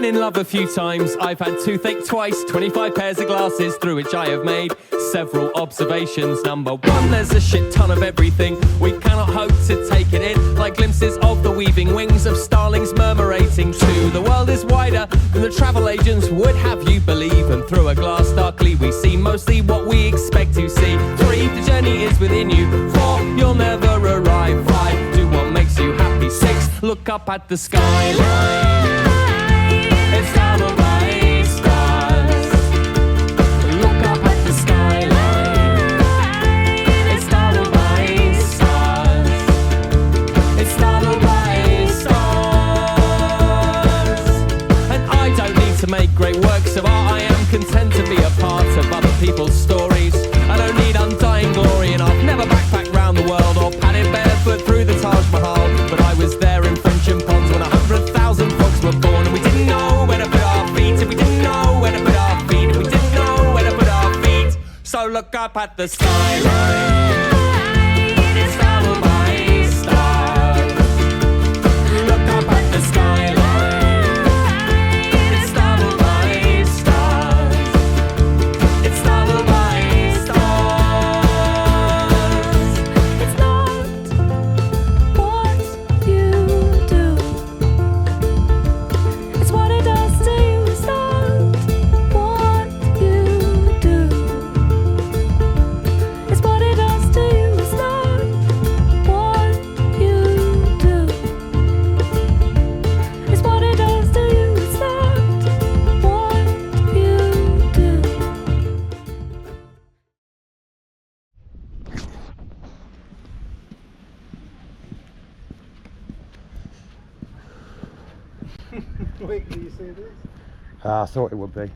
in love a few times. I've had toothache twice, 25 pairs of glasses through which I have made several observations. Number one, there's a shit ton of everything. We cannot hope to take it in, like glimpses of the weaving wings of starlings murmurating. Two, the world is wider than the travel agents would have you believe, and through a glass darkly we see mostly what we expect to see. Three, the journey is within you. Four, you'll never arrive. Five, do what makes you happy. Six, look up at the skyline. It's startled by stars. Look up at the skyline. It's startled by stars. It's startled by stars. And I don't need to make great works of art. I am content to be a part of other people's stories. I don't need undying glory, and I've never backpacked round the world or padded barefoot through the Taj Mahal. But I was there in French ponds when 100,000 folks were born, and we didn't know where to put our feet, and we didn't know where to put our feet, and we didn't know where to put our feet. So look up at the skyline. It's startled by stars. Look up at the skyline. It's startled by stars. It's startled by stars. It's not what you do, it's what it does to you. It's not what you do, it's what it does to you. It's not what you do, it's what it does to you. It's not what you do. Wait, can you say this? I thought it would be.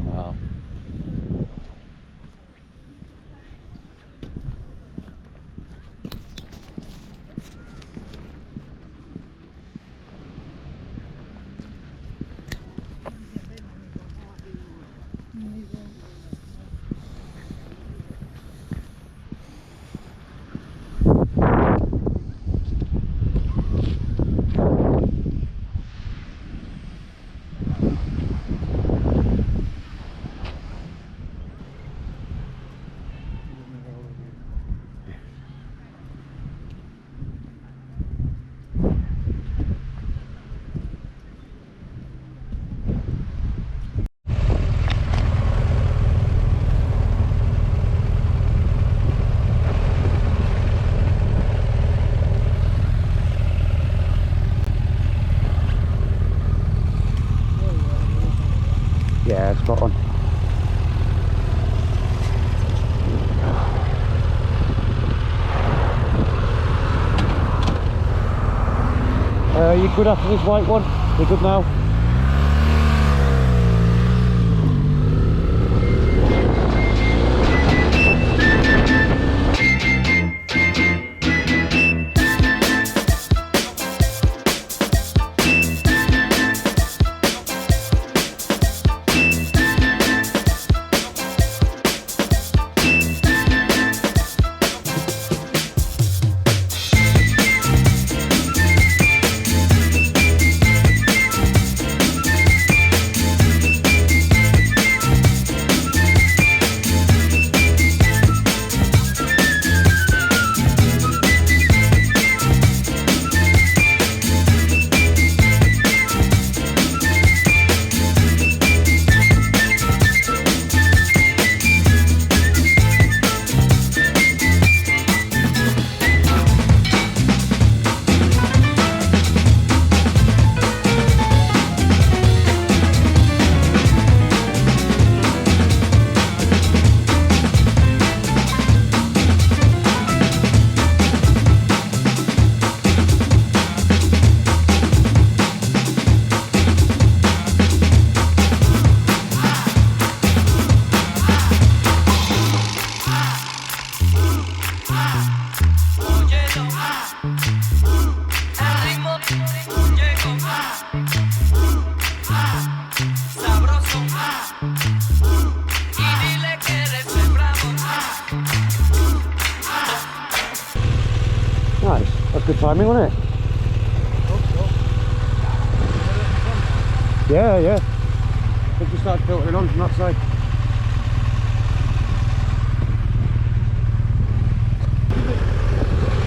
Wow. Yeah, spot on. You good after this white one? You good now? Nice. That's good timing, wasn't it? Hope so. Yeah. I think you start filtering on from that side.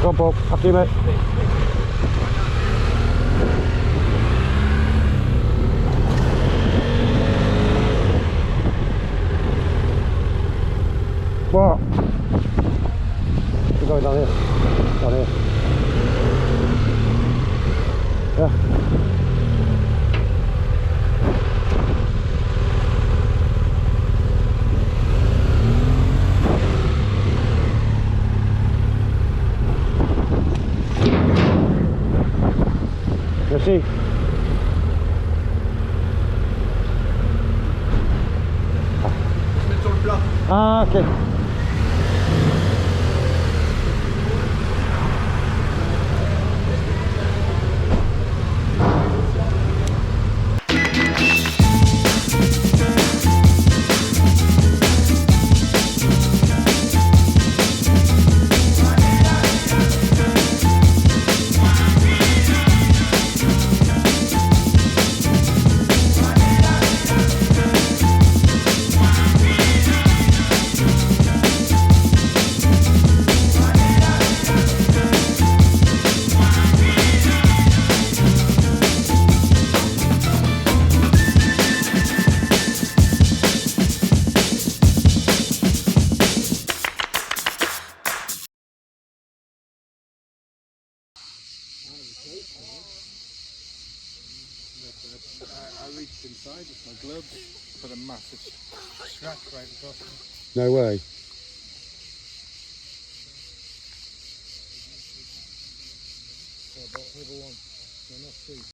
Go on, Paul. After you, mate. What? We're going down here. Down here. Yeah. See. Ah, ok. I reached inside with my gloves, put a massive scratch right across me. No way. So I bought another one. They're not cheap.